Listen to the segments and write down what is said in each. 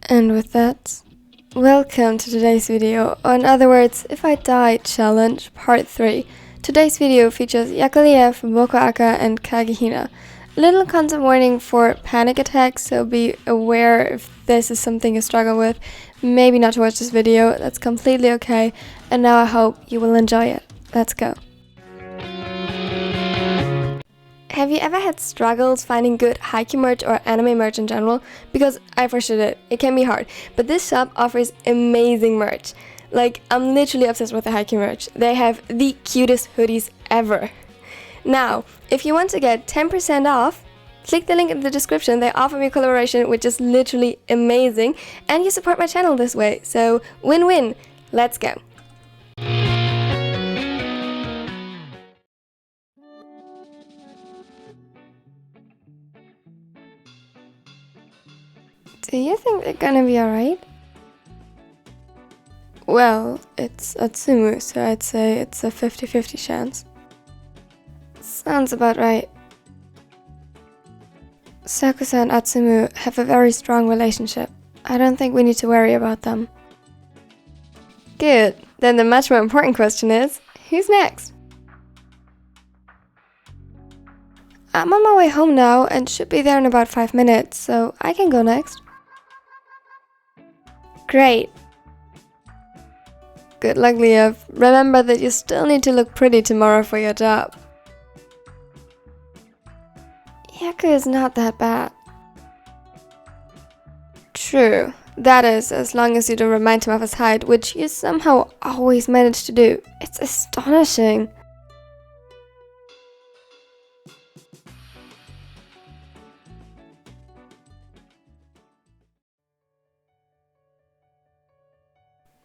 And with that, welcome to today's video, or in other words, If I Die Challenge Part 3. Today's video features YakuLev, BokuAka, and KageHina. A little content warning for panic attacks, so be aware if this is something you struggle with. Maybe not to watch this video, that's completely okay, and now I hope you will enjoy it. Let's go. Have you ever had struggles finding good Haikyuu merch or anime merch in general? Because I for sure did. It can be hard. But this shop offers amazing merch. Like, I'm literally obsessed with the Haikyuu merch. They have the cutest hoodies ever. Now, if you want to get 10% off, click the link in the description. They offer me a collaboration, which is literally amazing. And you support my channel this way. So, win-win. Let's go. Do you think they're gonna be alright? Well, it's Atsumu, so I'd say it's a 50-50 chance. Sounds about right. Sakusa and Atsumu have a very strong relationship. I don't think we need to worry about them. Good. Then the much more important question is, who's next? I'm on my way home now and should be there in about 5 minutes, so I can go next. Great. Good luck, Liev. Remember that you still need to look pretty tomorrow for your job. Haikyuu is not that bad. True. That is, as long as you don't remind him of his height, which you somehow always manage to do. It's astonishing.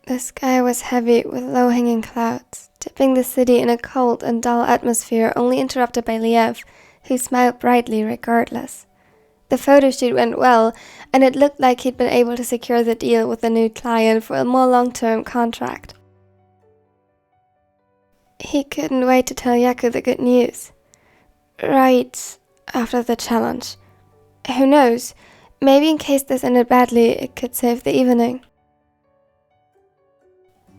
The sky was heavy with low-hanging clouds, dipping the city in a cold and dull atmosphere only interrupted by Liev, who smiled brightly regardless. The photo shoot went well, and it looked like he'd been able to secure the deal with the new client for a more long-term contract. He couldn't wait to tell Yaku the good news. Right after the challenge. Who knows, maybe in case this ended badly, it could save the evening.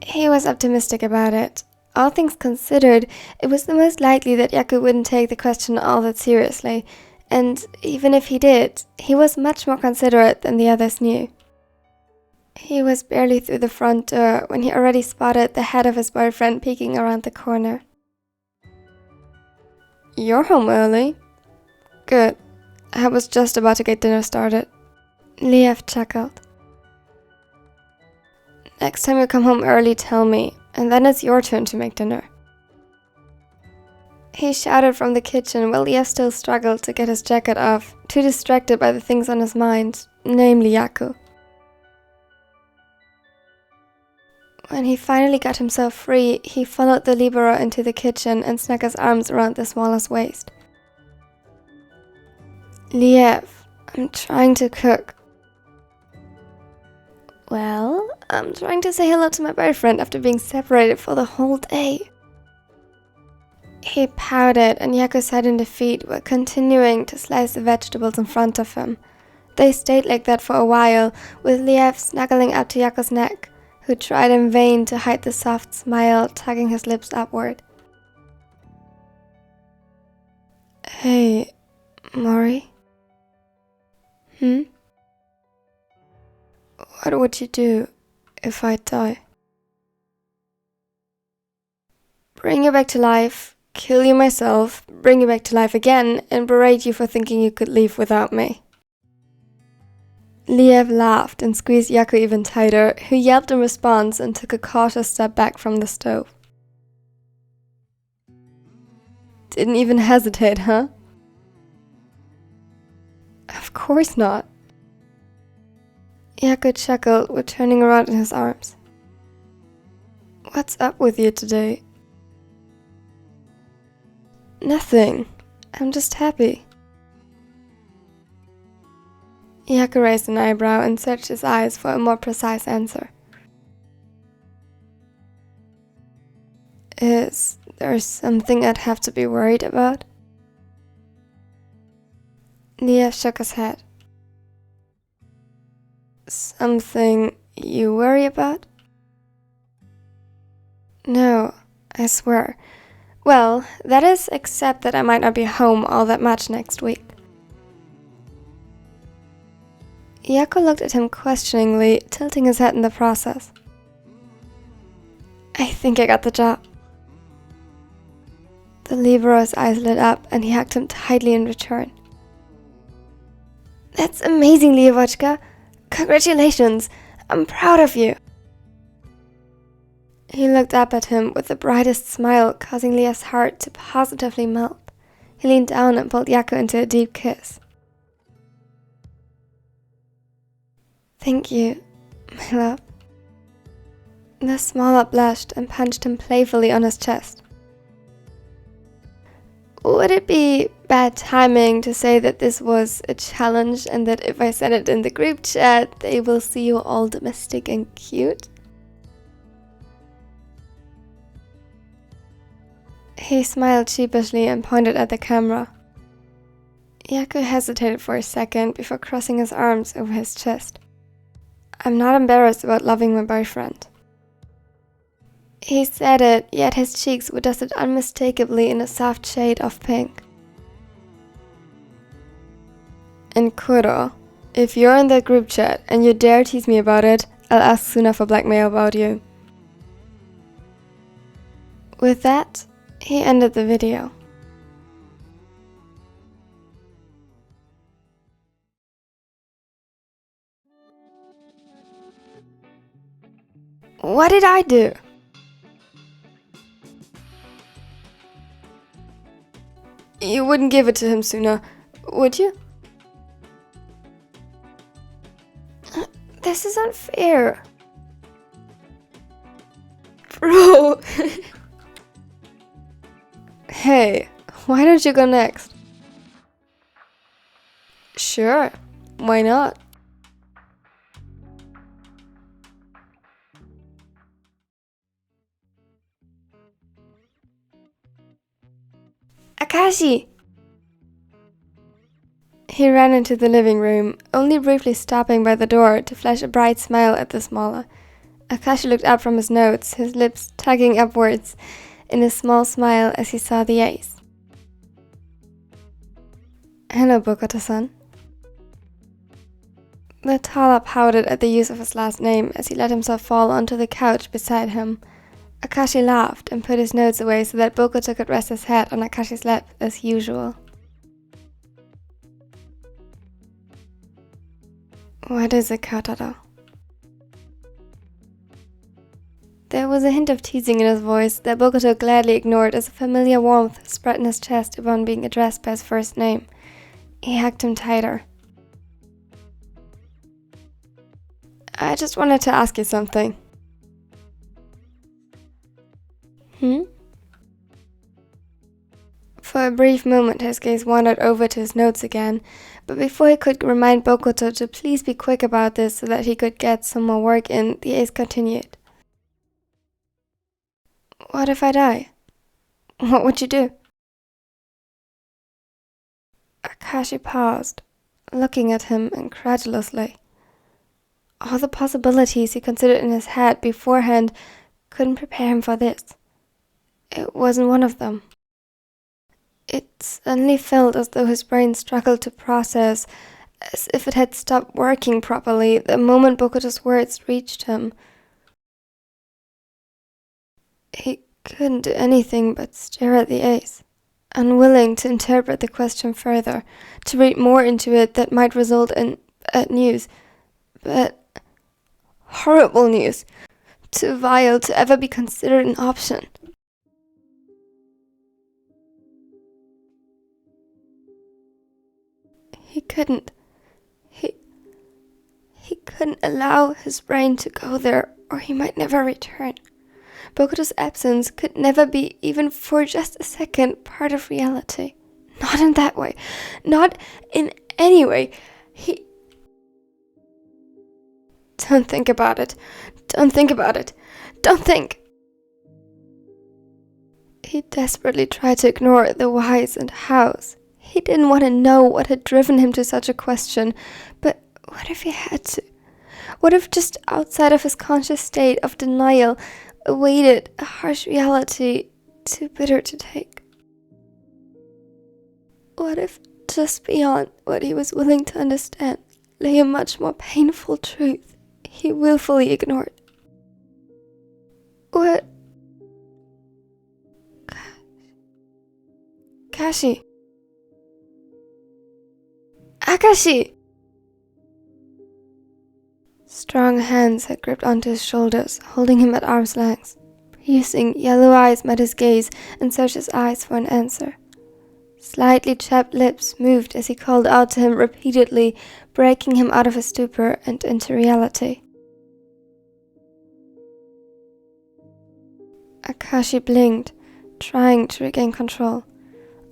He was optimistic about it. All things considered, it was the most likely that Yaku wouldn't take the question all that seriously, and even if he did, he was much more considerate than the others knew. He was barely through the front door when he already spotted the head of his boyfriend peeking around the corner. You're home early? Good. I was just about to get dinner started. Liev chuckled. Next time you come home early, tell me, and then it's your turn to make dinner. He shouted from the kitchen while Liev still struggled to get his jacket off, too distracted by the things on his mind, namely Yaku. When he finally got himself free, he followed the libero into the kitchen and snuck his arms around the smaller's waist. Liev, I'm trying to cook. Well, I'm trying to say hello to my boyfriend after being separated for the whole day. He pouted and Yaku sat in defeat while continuing to slice the vegetables in front of him. They stayed like that for a while, with Liev snuggling up to Yaku's neck, who tried in vain to hide the soft smile tugging his lips upward. Hey, Mori? What would you do if I die? Bring you back to life, kill you myself, bring you back to life again, and berate you for thinking you could leave without me. Liev laughed and squeezed Yaku even tighter, who yelped in response and took a cautious step back from the stove. Didn't even hesitate, huh? Of course not. Yaku chuckled with turning around in his arms. What's up with you today? Nothing. I'm just happy. Yaku raised an eyebrow and searched his eyes for a more precise answer. Is there something I'd have to be worried about? Liev shook his head. Something you worry about? No, I swear. Well, that is except that I might not be home all that much next week. Yaku looked at him questioningly, tilting his head in the process. I think I got the job. The libero's eyes lit up and he hugged him tightly in return. That's amazing, Leovochka. Congratulations. I'm proud of you. He looked up at him with the brightest smile, causing Leah's heart to positively melt. He leaned down and pulled Yaku into a deep kiss. Thank you, my love. The smaller blushed and punched him playfully on his chest. Would it be bad timing to say that this was a challenge and that if I send it in the group chat, they will see you all domestic and cute? He smiled sheepishly and pointed at the camera. Yaku hesitated for a second before crossing his arms over his chest. I'm not embarrassed about loving my boyfriend. He said it, yet his cheeks were dusted unmistakably in a soft shade of pink. And Kuro, if you're in that group chat and you dare tease me about it, I'll ask Suna for blackmail about you. With that, he ended the video. What did I do? You wouldn't give it to him sooner, would you? This is unfair. Bro! Hey, why don't you go next? Sure, why not? Akashi! He ran into the living room, only briefly stopping by the door to flash a bright smile at the smaller. Akashi looked up from his notes, his lips tugging upwards in a small smile as he saw the ace. Hello, Bokuto-san. The taller pouted at the use of his last name as he let himself fall onto the couch beside him. Akashi laughed and put his notes away so that Bokuto could rest his head on Akashi's lap as usual. What is it, Kotaro? There was a hint of teasing in his voice that Bokuto gladly ignored as a familiar warmth spread in his chest upon being addressed by his first name. He hugged him tighter. I just wanted to ask you something. For a brief moment his gaze wandered over to his notes again, but before he could remind Bokuto to please be quick about this so that he could get some more work in, the ace continued. What if I die? What would you do? Akashi paused, looking at him incredulously. All the possibilities he considered in his head beforehand couldn't prepare him for this. It wasn't one of them. It suddenly felt as though his brain struggled to process, as if it had stopped working properly the moment Bokuto's words reached him. He couldn't do anything but stare at the ace, unwilling to interpret the question further, to read more into it that might result in bad news, but horrible news, too vile to ever be considered an option. He couldn't allow his brain to go there, or he might never return. Bokuto's absence could never be, even for just a second, part of reality. Not in that way. Not in any way. Don't think about it. Don't think about it. Don't think. He desperately tried to ignore the whys and hows. He didn't want to know what had driven him to such a question, but what if he had to? What if just outside of his conscious state of denial awaited a harsh reality too bitter to take? What if just beyond what he was willing to understand lay a much more painful truth he willfully ignored? What? Kashi. Akashi! Strong hands had gripped onto his shoulders, holding him at arm's length. Piercing yellow eyes met his gaze and searched his eyes for an answer. Slightly chapped lips moved as he called out to him repeatedly, breaking him out of his stupor and into reality. Akashi blinked, trying to regain control.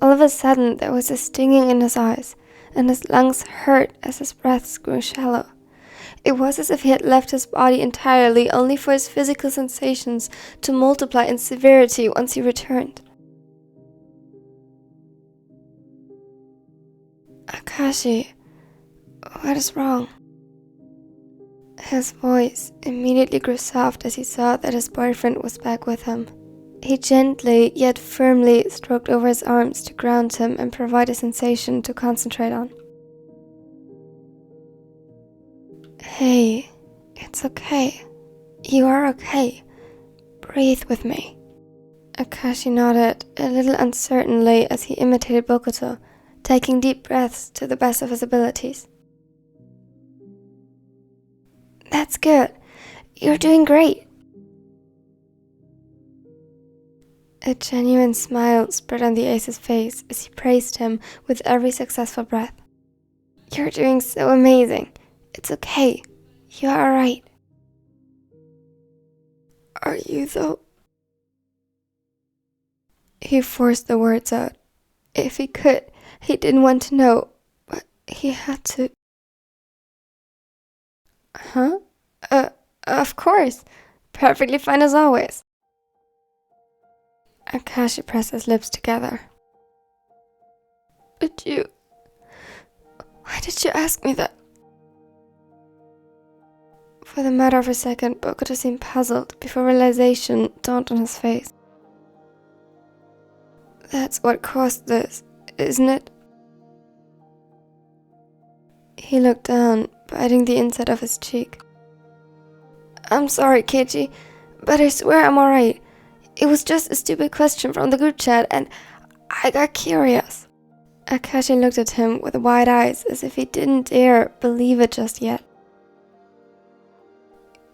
All of a sudden, there was a stinging in his eyes, and his lungs hurt as his breaths grew shallow. It was as if he had left his body entirely, only for his physical sensations to multiply in severity once he returned. Akashi, what is wrong? His voice immediately grew soft as he saw that his boyfriend was back with him. He gently, yet firmly, stroked over his arms to ground him and provide a sensation to concentrate on. Hey, it's okay. You are okay. Breathe with me. Akashi nodded, a little uncertainly as he imitated Bokuto, taking deep breaths to the best of his abilities. That's good. You're doing great. A genuine smile spread on the ace's face as he praised him with every successful breath. You're doing so amazing. It's okay. You are alright. Are you though? He forced the words out. If he could, he didn't want to know, but he had to. Huh? Of course. Perfectly fine as always. Akashi pressed his lips together. But you... Why did you ask me that? For the matter of a second, Bokuto seemed puzzled before realization dawned on his face. That's what caused this, isn't it? He looked down, biting the inside of his cheek. I'm sorry, Keiji, but I swear I'm alright. It was just a stupid question from the group chat and I got curious. Akashi looked at him with wide eyes as if he didn't dare believe it just yet.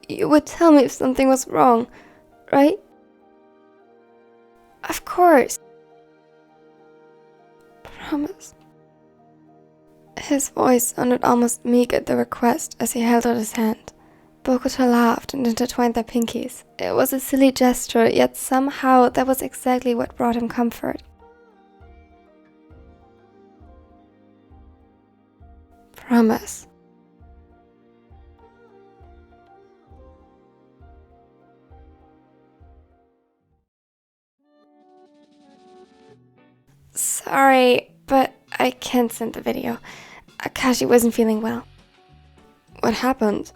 You would tell me if something was wrong, right? Of course. Promise. His voice sounded almost meek at the request as he held out his hand. Bokuto laughed and intertwined their pinkies. It was a silly gesture, yet somehow that was exactly what brought him comfort. Promise. Sorry, but I can't send the video. Akashi wasn't feeling well. What happened?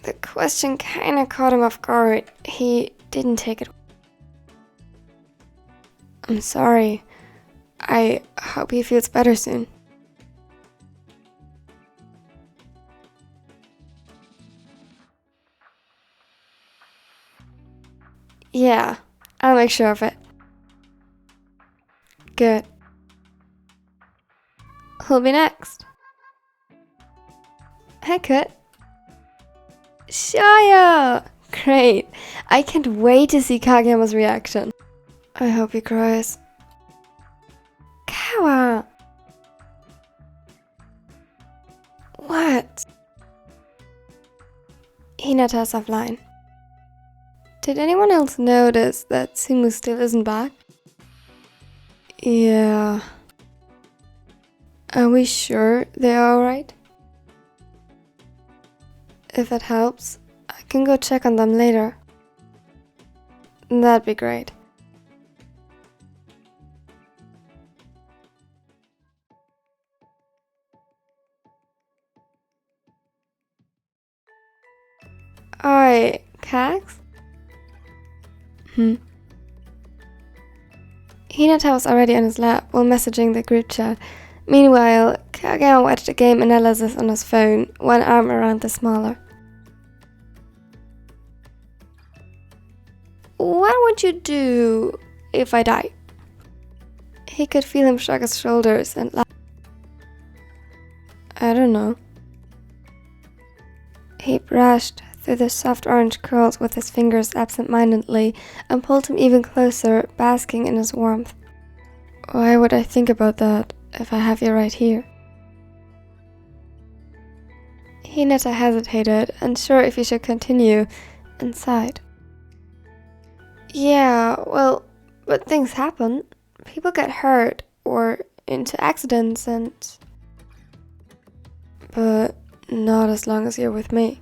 The question kinda caught him off guard. He didn't take it. I'm sorry. I hope he feels better soon. Yeah, I'll make sure of it. Good. Who'll be next? Haikyuu. Shaya! Great. I can't wait to see Kageyama's reaction. I hope he cries. Kawa! What? Hinata's offline. Did anyone else notice that Sumu still isn't back? Yeah. Are we sure they're alright? If it helps, I can go check on them later. That'd be great. Oi, Kags? Hinata was already on his lap while messaging the group chat. Meanwhile, Kageyama watched a game analysis on his phone, one arm around the smaller. What would you do if I die? He could feel him shrug his shoulders and laugh. I don't know. He brushed through the soft orange curls with his fingers absent-mindedly and pulled him even closer, basking in his warmth. Why would I think about that if I have you right here? Hinata hesitated, unsure if he should continue, and sighed. Yeah, well, but things happen. People get hurt or into accidents and... But not as long as you're with me.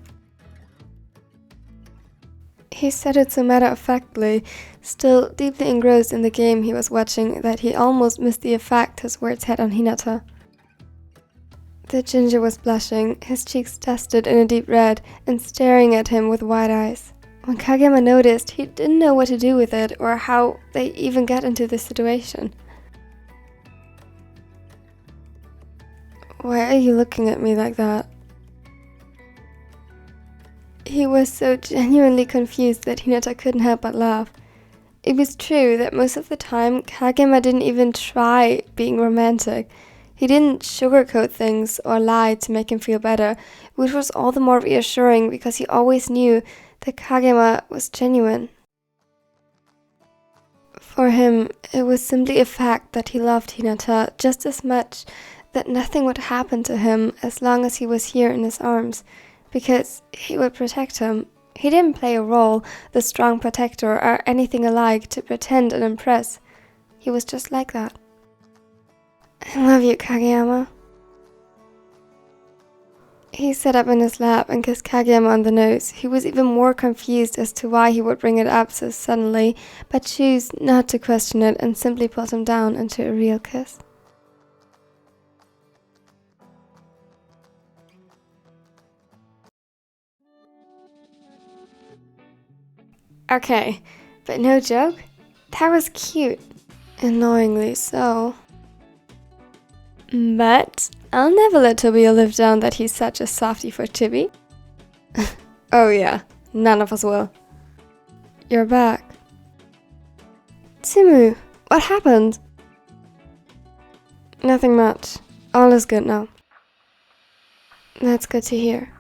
He said it so matter-of-factly, still deeply engrossed in the game he was watching, that he almost missed the effect his words had on Hinata. The ginger was blushing, his cheeks dusted in a deep red, and staring at him with wide eyes. When Kageyama noticed, he didn't know what to do with it or how they even got into this situation. Why are you looking at me like that? He was so genuinely confused that Hinata couldn't help but laugh. It was true that most of the time, Kageyama didn't even try being romantic. He didn't sugarcoat things or lie to make him feel better, which was all the more reassuring because he always knew that Kageyama was genuine. For him, it was simply a fact that he loved Hinata just as much, that nothing would happen to him as long as he was here in his arms, because he would protect him. He didn't play a role, the strong protector, or anything alike to pretend and impress. He was just like that. I love you, Kageyama. He sat up in his lap and kissed Kageyama on the nose. He was even more confused as to why he would bring it up so suddenly, but chose not to question it and simply pulled him down into a real kiss. Okay, but no joke, that was cute. Annoyingly so. But I'll never let Tobio live down that he's such a softie for Chibi. Oh yeah, none of us will. You're back. Tsumu, what happened? Nothing much. All is good now. That's good to hear.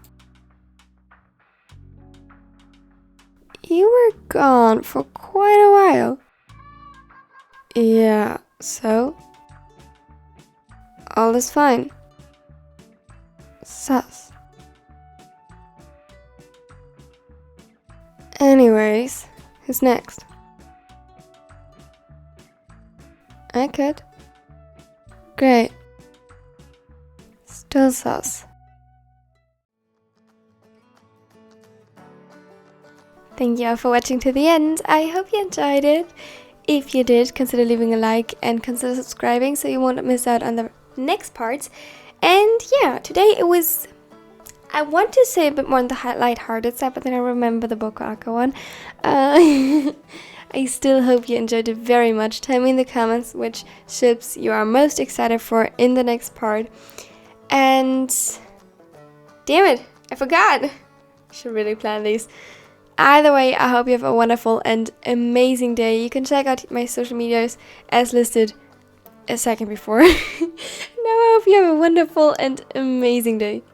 You were gone for quite a while. Yeah, so? All is fine. Sus. Anyways, who's next? I could. Great. Still sus. Thank you all for watching to the end. I hope you enjoyed it. If you did, consider leaving a like and consider subscribing so you won't miss out on the next parts. And yeah, today it was, I want to say a bit more on the light-hearted side, but then I remember the BokuAka one. I still hope you enjoyed it very much. Tell me in the comments which ships you are most excited for in the next part. And damn it, I forgot. Should really plan these. Either way, I hope you have a wonderful and amazing day. You can check out my social medias as listed a second before. Now I hope you have a wonderful and amazing day.